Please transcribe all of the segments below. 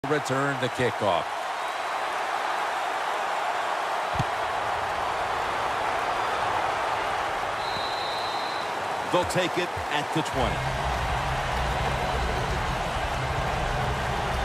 return the kickoff. They'll take it at the 20.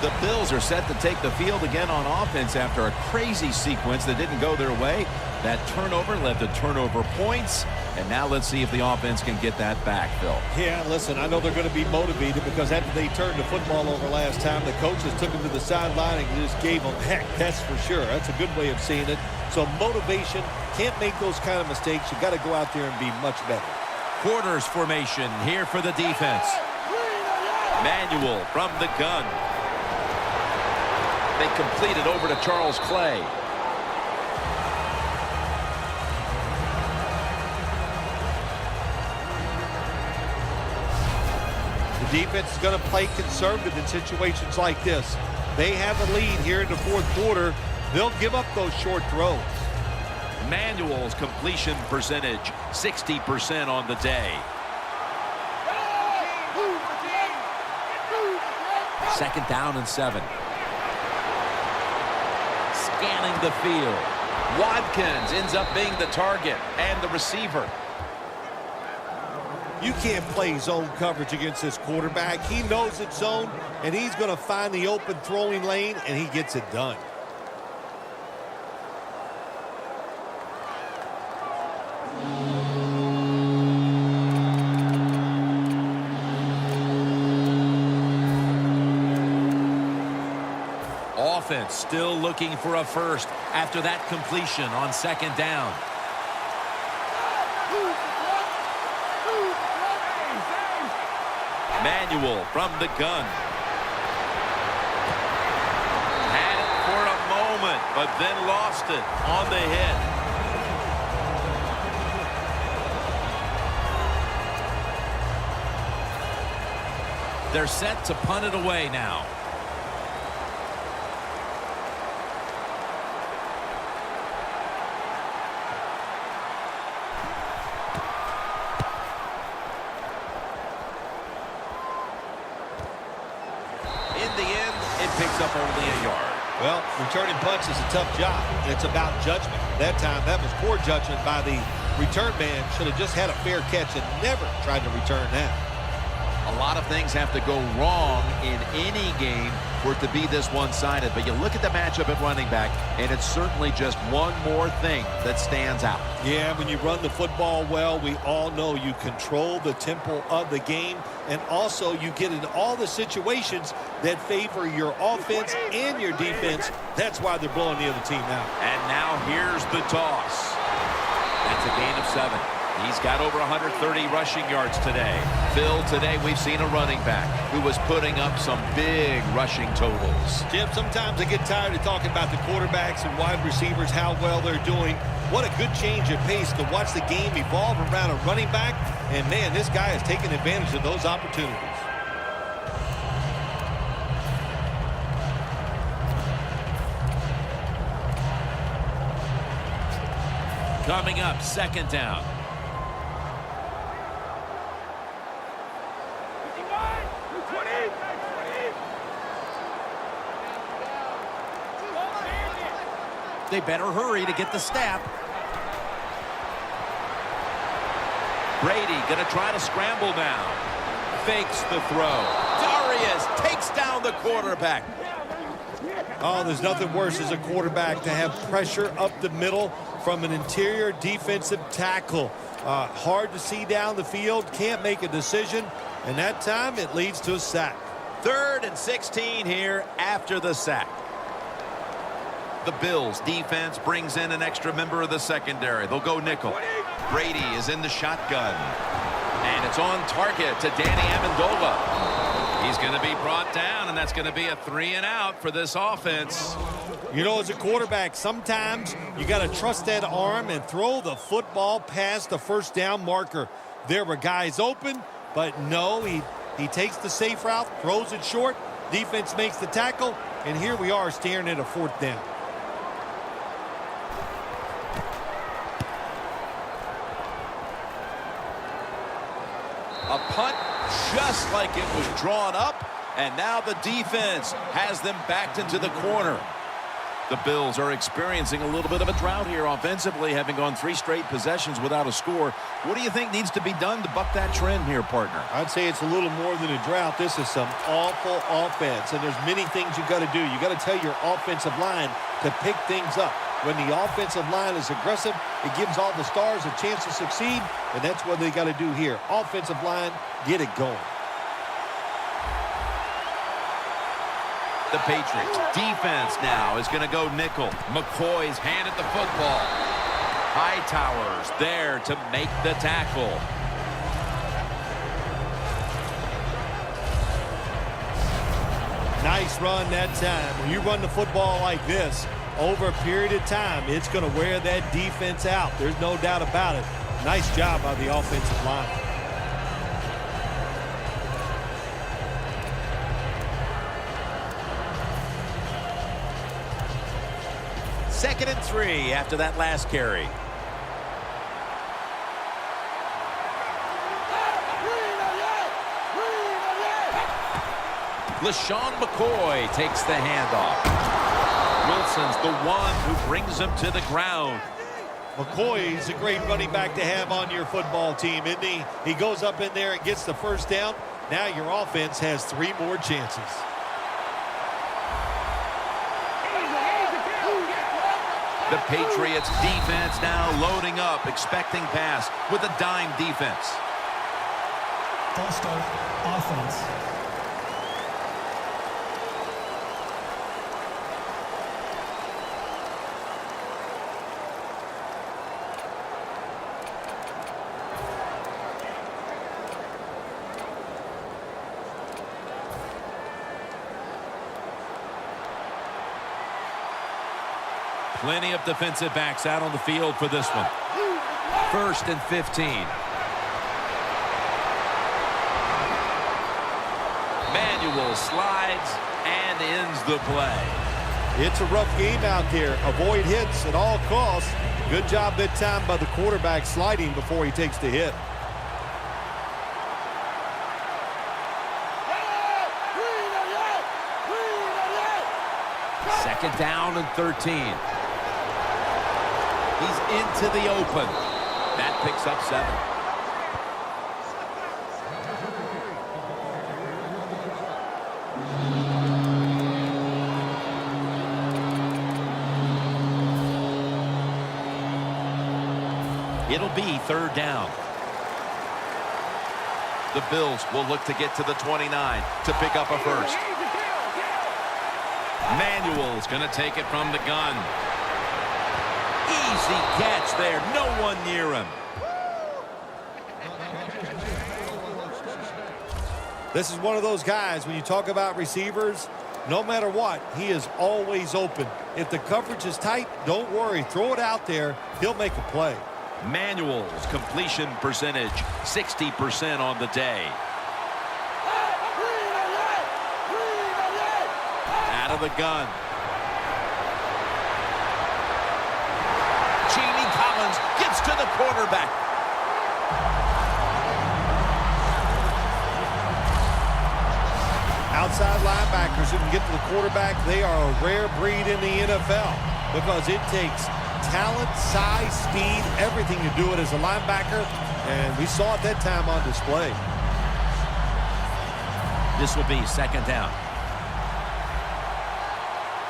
The Bills are set to take the field again on offense after a crazy sequence that didn't go their way. That turnover led to turnover points. And now let's see if the offense can get that back, Phil. Yeah, listen, I know they're going to be motivated because after they turned the football over last time, the coaches took them to the sideline and just gave them heck, that's for sure. That's a good way of seeing it. So motivation, can't make those kind of mistakes. You got to go out there and be much better. Quarters formation here for the defense. Manuel from the gun. They complete it over to Charles Clay. The defense is going to play conservative in situations like this. They have a lead here in the fourth quarter. They'll give up those short throws. Manuel's completion percentage, 60% on the day. Second down and 7. Scanning the field. Watkins ends up being the target and the receiver. You can't play zone coverage against this quarterback. He knows it's zone, and he's going to find the open throwing lane, and he gets it done. Offense still looking for a first after that completion on second down. Manuel from the gun. Had it for a moment, but then lost it on the hit. They're set to punt it away now. Picks up only a yard. Well, returning punts is a tough job. It's about judgment. That time, that was poor judgment by the return man. Should have just had a fair catch and never tried to return that. A lot of things have to go wrong in any game for it to be this one-sided. But you look at the matchup at running back, and it's certainly just one more thing that stands out. Yeah, when you run the football well, we all know you control the tempo of the game, and also you get in all the situations that favor your offense and your defense. That's why they're blowing the other team out. And now here's the toss. That's a gain of 7. He's got over 130 rushing yards today. Phil, today we've seen a running back who was putting up some big rushing totals. Jim, sometimes I get tired of talking about the quarterbacks and wide receivers, how well they're doing. What a good change of pace to watch the game evolve around a running back. And, man, this guy is taking advantage of those opportunities. Coming up, second down. They better hurry to get the snap. Brady going to try to scramble now. Fakes the throw. Darius takes down the quarterback. Oh, there's nothing worse as a quarterback to have pressure up the middle from an interior defensive tackle. Hard to see down the field, can't make a decision, and that time it leads to a sack. 3rd and 16 here after the sack. The Bills defense brings in an extra member of the secondary. They'll go nickel. Brady is in the shotgun. And it's on target to Danny Amendola. He's going to be brought down, and that's going to be a 3-and-out for this offense. You know, as a quarterback, sometimes you got to trust that arm and throw the football past the first down marker. There were guys open, but no, he takes the safe route, throws it short. Defense makes the tackle, and here we are staring at a 4th down. A punt just like it was drawn up, And now the defense has them backed into the corner. The Bills are experiencing a little bit of a drought here offensively, having gone 3 straight possessions without a score. What do you think needs to be done to buck that trend here, partner? I'd say it's a little more than a drought. This is some awful offense, and there's many things you got to do. You got to tell your offensive line to pick things up. When the offensive line is aggressive, it gives all the stars a chance to succeed, and that's what they got to do here. Offensive line, get it going. The Patriots defense now is going to go nickel. McCoy's handed the football. Hightower's there to make the tackle. Nice run that time. When you run the football like this, over a period of time, it's going to wear that defense out. There's no doubt about it. Nice job by the offensive line. Second and 3 after that last carry. LaShawn McCoy takes the handoff. Wilson's the one who brings him to the ground. McCoy is a great running back to have on your football team, isn't he? He goes up in there and gets the first down. Now your offense has 3 more chances. The Patriots defense now loading up, expecting pass with a dime defense. False start, offense. Plenty of defensive backs out on the field for this one. 1st and 15. Manuel slides and ends the play. It's a rough game out there. Avoid hits at all costs. Good job that time by the quarterback sliding before he takes the hit. Second down and 13. He's into the open. That picks up 7. It'll be 3rd down. The Bills will look to get to the 29 to pick up a first. Manuel's going to take it from the gun. Easy catch there. No one near him. This is one of those guys, when you talk about receivers, no matter what, he is always open. If the coverage is tight, don't worry. Throw it out there. He'll make a play. Manuel's completion percentage, 60% on the day. Out of the gun. Collins gets to the quarterback. Outside linebackers who can get to the quarterback, they are a rare breed in the NFL because it takes talent, size, speed, everything to do it as a linebacker, and we saw it that time on display. This will be 2nd down.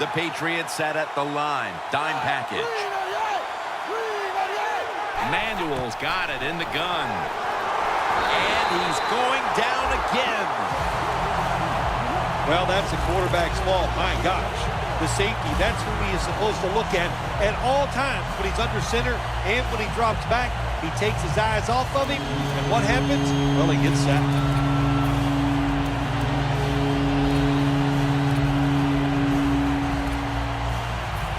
The Patriots set at the line. Dime package. Manuel's got it in the gun. And he's going down again. Well, that's the quarterback's fault. My gosh. The safety, that's who he is supposed to look at all times. When he's under center and when he drops back, he takes his eyes off of him. And what happens? Well, he gets sacked.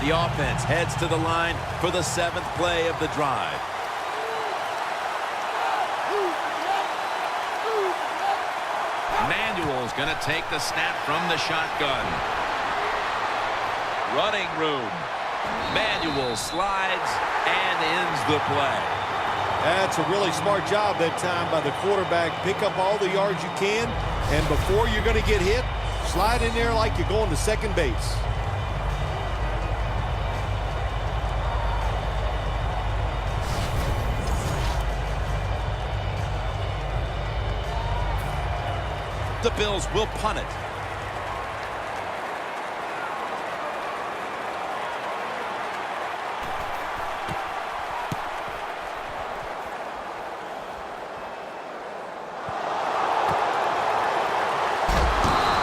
The offense heads to the line for the 7th play of the drive. Manuel's going to take the snap from the shotgun. Running room. Manuel slides and ends the play. That's a really smart job that time by the quarterback. Pick up all the yards you can, And before you're going to get hit, slide in there like you're going to second base. The Bills will punt it.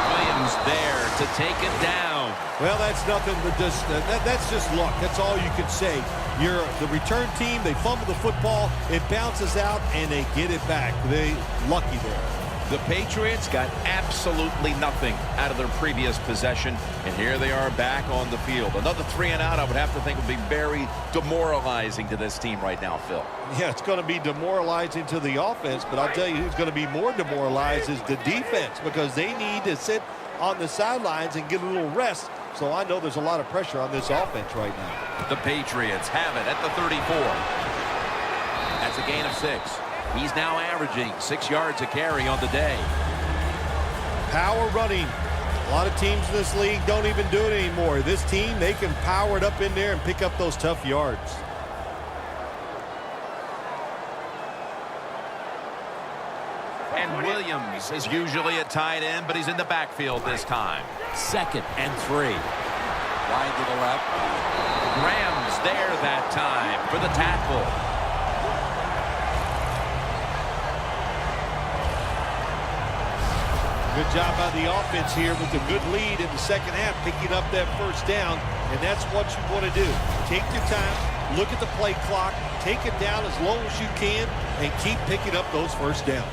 Williams there to take it down. Well, that's nothing but just that's just luck. That's all you can say. You're the return team. They fumble the football. It bounces out, and they get it back. They lucky there. The Patriots got absolutely nothing out of their previous possession, and here they are back on the field. Another 3 and out, I would have to think, would be very demoralizing to this team right now, Phil. Yeah, it's going to be demoralizing to the offense, but I'll tell you who's going to be more demoralized is the defense, because they need to sit on the sidelines and get a little rest. So I know there's a lot of pressure on this offense right now. The Patriots have it at the 34. That's a gain of 6. He's now averaging 6 yards a carry on the day. Power running. A lot of teams in this league don't even do it anymore. This team, they can power it up in there and pick up those tough yards. And Williams is usually a tight end, but he's in the backfield this time. 2nd and 3. Wide to the left. Graham's there that time for the tackle. Good job by the offense here with a good lead in the second half, picking up that first down, and that's what you want to do. Take your time, look at the play clock, take it down as low as you can, and keep picking up those first downs.